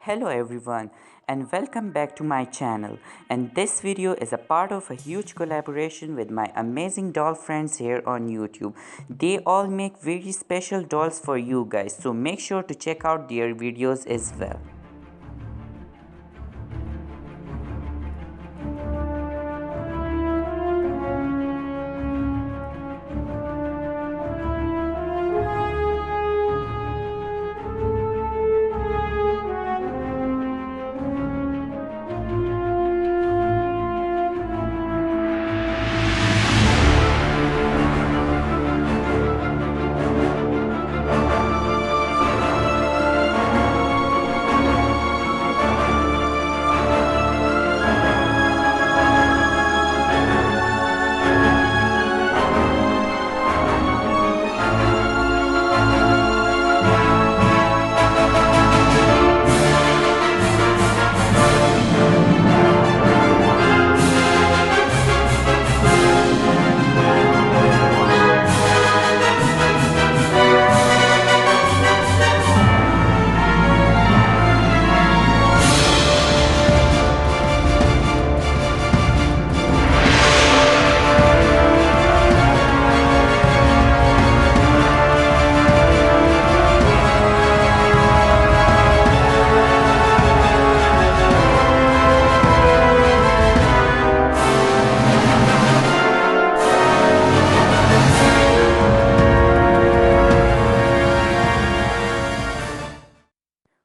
Hello everyone and welcome back to my channel, and this video is a part of a huge collaboration with my amazing doll friends here on YouTube. They all make very special dolls for you guys, so make sure to check out their videos as well.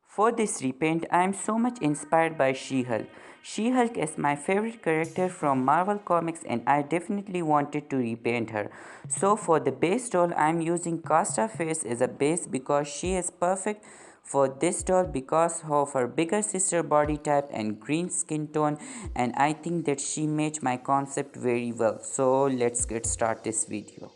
For this repaint, I am so much inspired by She-Hulk. She-Hulk is my favorite character from Marvel Comics and I definitely wanted to repaint her. So for the base doll, I am using Casta Face as a base because she is perfect for this doll because of her bigger sister body type and green skin tone, and I think that she matched my concept very well. So let's get start this video.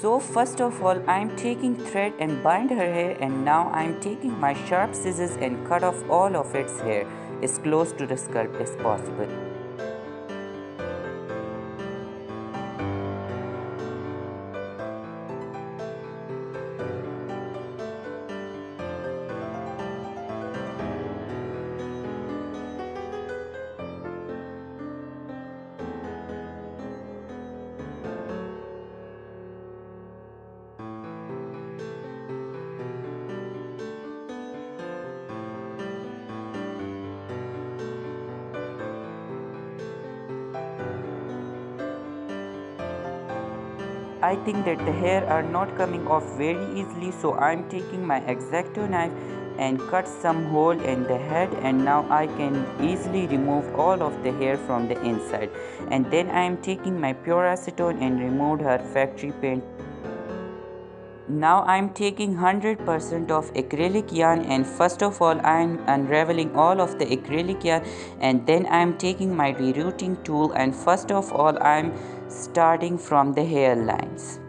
So first of all, I am taking thread and bind her hair, and now I am taking my sharp scissors and cut off all of its hair as close to the scalp as possible. I think that the hair are not coming off very easily, so I am taking my X-Acto knife and cut some hole in the head, and now I can easily remove all of the hair from the inside. And then I am taking my pure acetone and remove her factory paint. Now I am taking 100% of acrylic yarn, and first of all I am unraveling all of the acrylic yarn, and then I am taking my rerouting tool, and first of all I am starting from the hairlines.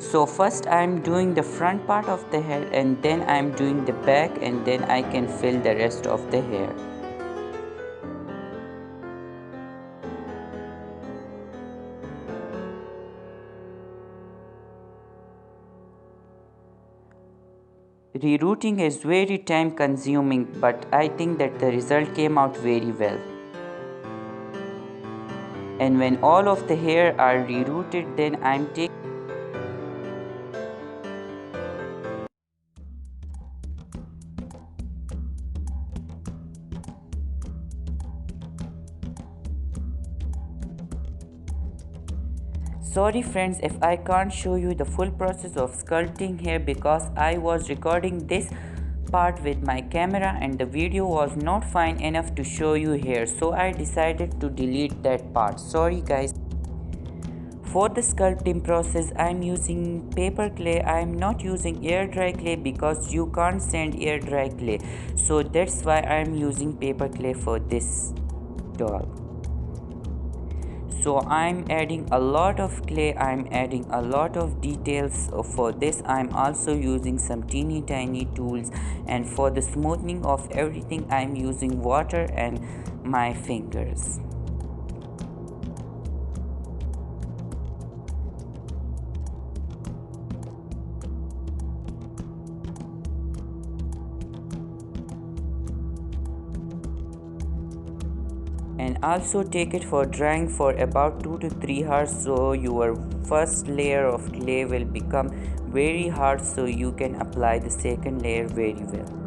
So first I am doing the front part of the head, and then I am doing the back, and then I can fill the rest of the hair. Rerouting is very time consuming, but I think that the result came out very well. And when all of the hair are rerouted, then I'm taking Sorry friends if I can't show you the full process of sculpting here because I was recording this part with my camera and the video was not fine enough to show you here, so I decided to delete that part. Sorry guys. For the sculpting process I am using paper clay. I am not using air dry clay because you can't sand air dry clay, so that's why I am using paper clay for this doll. So I'm adding a lot of clay, I'm adding a lot of details. For this I'm also using some teeny tiny tools, and for the smoothing of everything I'm using water and my fingers. and also take it for drying for about 2 to 3 hours, so your first layer of clay will become very hard, so you can apply the second layer very well.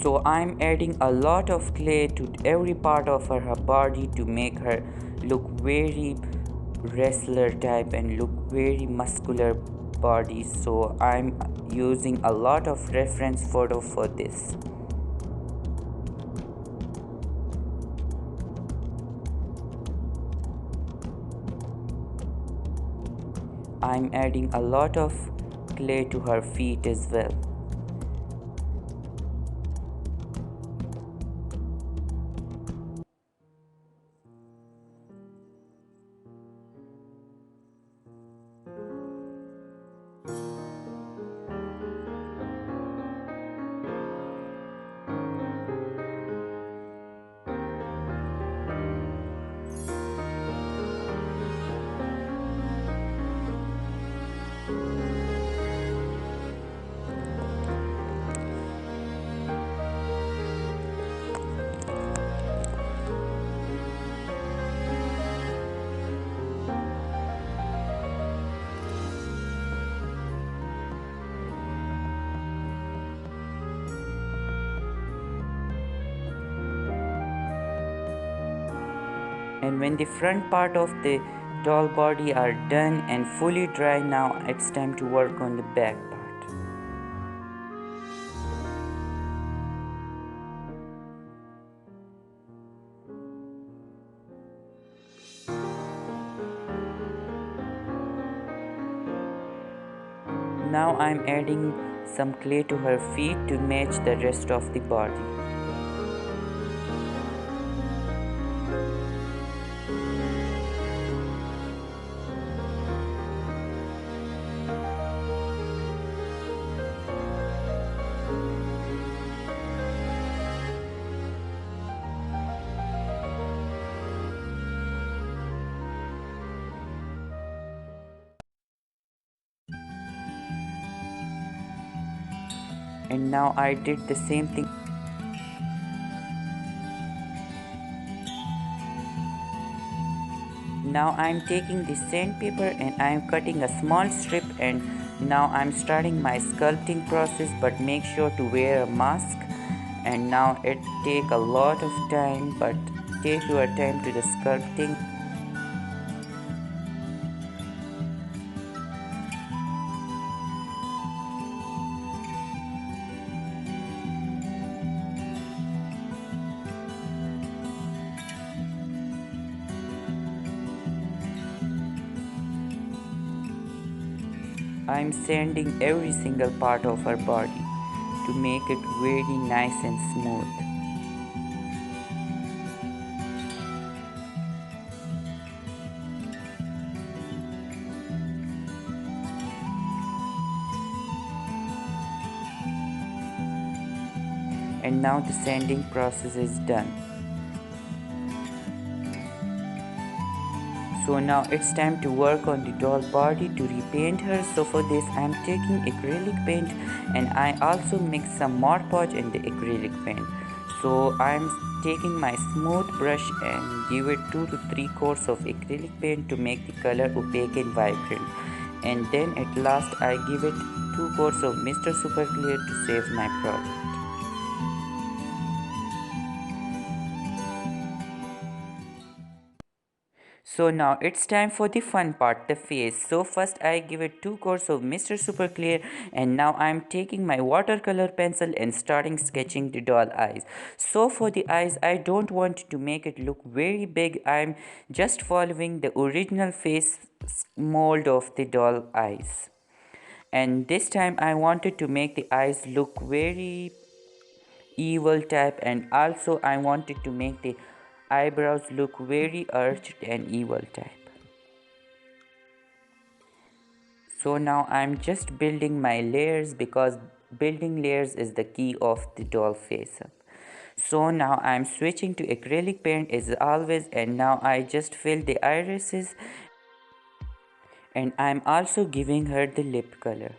So I'm adding a lot of clay to every part of her body to make her look very wrestler type and look very muscular body. So I'm using a lot of reference photo for this. I'm adding a lot of clay to her feet as well. And when the front part of the doll body are done and fully dry, now it's time to work on the back part. Now I'm adding some clay to her feet to match the rest of the body. And now I did the same thing. Now I'm taking the sandpaper and I'm cutting a small strip, and now I'm starting my sculpting process, but make sure to wear a mask. And now it take a lot of time, but take your time to the sculpting. I'm sanding every single part of her body to make it very nice and smooth. And now the sanding process is done. So now it's time to work on the doll body to repaint her. So for this I'm taking acrylic paint, and I also mix some Mod Podge in the acrylic paint. So I'm taking my smooth brush and give it 2 to 3 coats of acrylic paint to make the color opaque and vibrant. And then at last I give it 2 coats of Mr. Super Clear to save my project. So now it's time for the fun part, the face. So first I give it 2 coats of Mr. Super Clear, and now I'm taking my watercolor pencil and starting sketching the doll eyes. So for the eyes, I don't want to make it look very big. I'm just following the original face mold of the doll eyes. And this time I wanted to make the eyes look very evil type, and also I wanted to make the eyebrows look very arched and evil type. So now I'm just building my layers, because building layers is the key of the doll face up. So now I'm switching to acrylic paint as always, and now I just fill the irises, and I'm also giving her the lip color.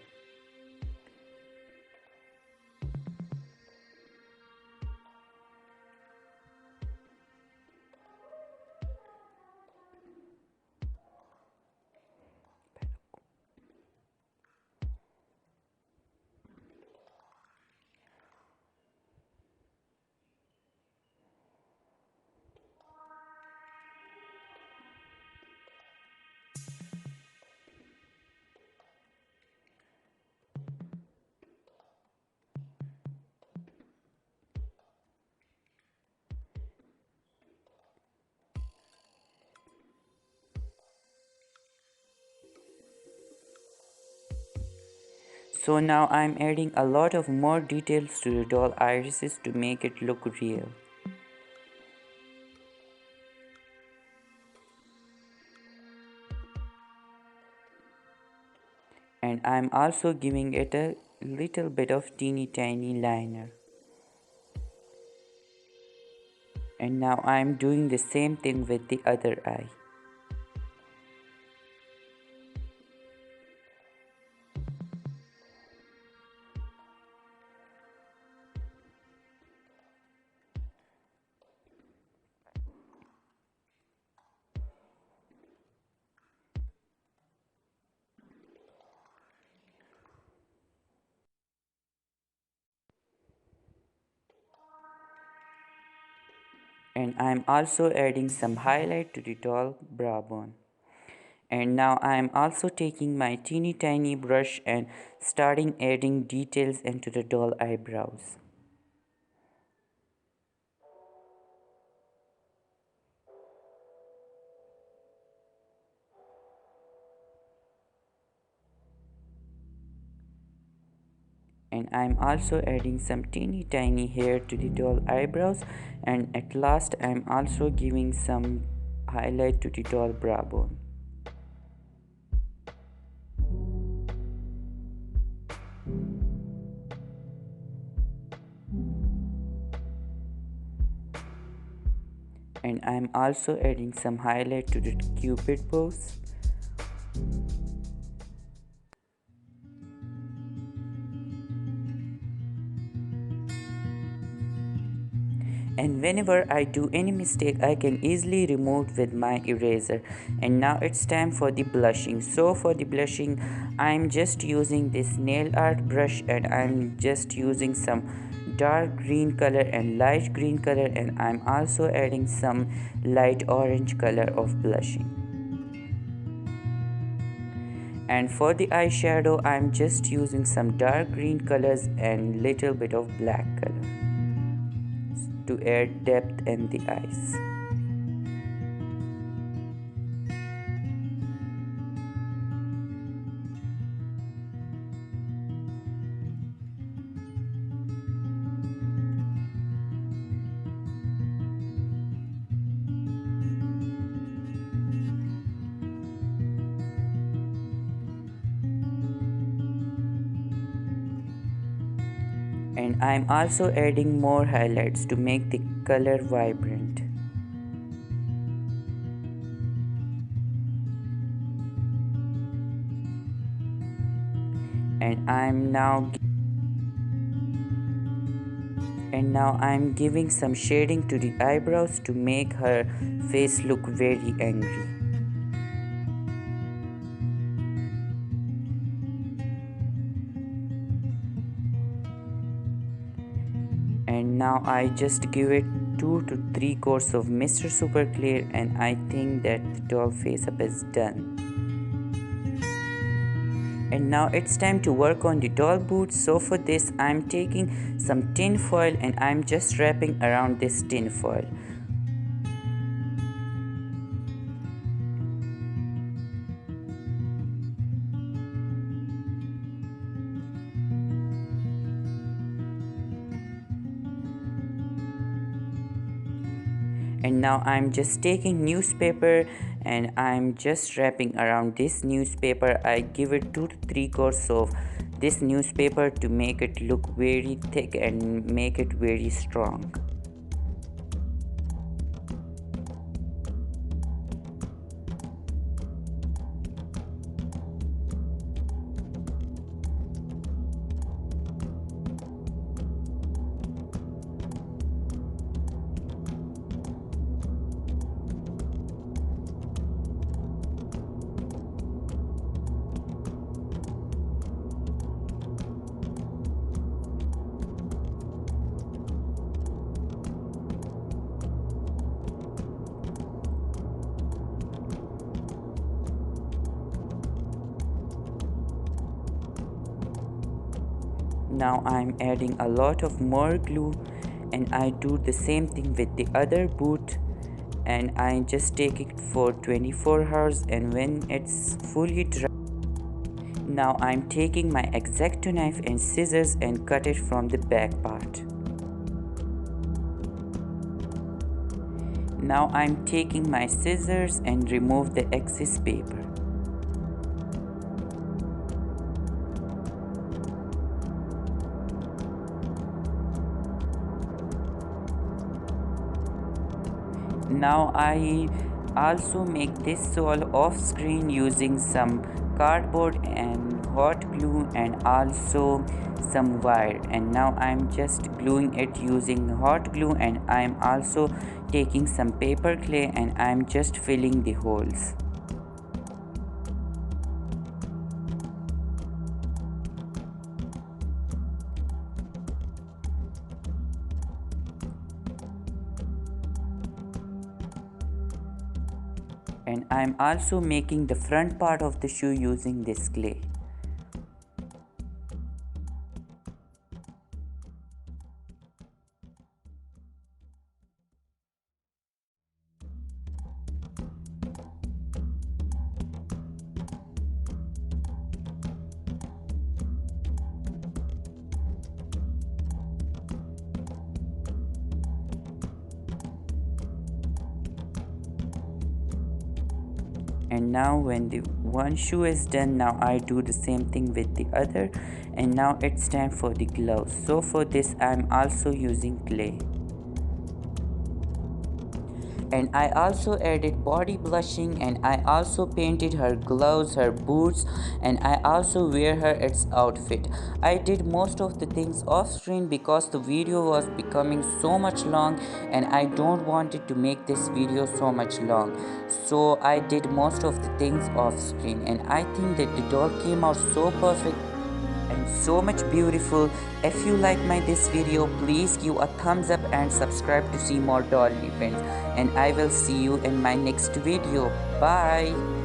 So now I'm adding a lot of more details to the doll irises to make it look real. And I'm also giving it a little bit of teeny tiny liner. And now I'm doing the same thing with the other eye. And I'm also adding some highlight to the doll brow bone. And now I'm also taking my teeny tiny brush and starting adding details into the doll eyebrows. And I'm also adding some teeny tiny hair to the doll eyebrows, and at last I'm also giving some highlight to the doll brow bone. And I'm also adding some highlight to the cupid pose. And whenever I do any mistake, I can easily remove with my eraser. And now it's time for the blushing. So for the blushing, I'm just using this nail art brush, and I'm just using some dark green color and light green color, and I'm also adding some light orange color of blushing. And for the eyeshadow, I'm just using some dark green colors and little bit of black color to add depth in the eyes. And I'm also adding more highlights to make the color vibrant. and now I'm giving some shading to the eyebrows to make her face look very angry. And now I just give it 2 to 3 coats of Mr. Super Clear, and I think that the doll face up is done. And now it's time to work on the doll boots. So for this I'm taking some tin foil and I'm just wrapping around this tin foil. And now I'm just taking newspaper and I'm just wrapping around this newspaper. I give it 2 to 3 coats of this newspaper to make it look very thick and make it very strong. Now I'm adding a lot of more glue and I do the same thing with the other boot, and I just take it for 24 hours, and when it's fully dry, now I'm taking my X-Acto knife and scissors and cut it from the back part. Now I'm taking my scissors and remove the excess paper. Now I also make this all off screen using some cardboard and hot glue and also some wire, and now I'm just gluing it using hot glue, and I'm also taking some paper clay and I'm just filling the holes. And I'm also making the front part of the shoe using this clay. And now when the one shoe is done, now I do the same thing with the other, and now it's time for the gloves. So for this I'm also using clay. And I also added body blushing, and I also painted her gloves, her boots, and I also wear her its outfit. I did most of the things off screen because the video was becoming so much long and I don't want it to make this video so much long. So I did most of the things off screen, and I think that the doll came out so perfect and so much beautiful. If you like this video, please give a thumbs up and subscribe to see more doll repaints, and I will see you in my next video. Bye.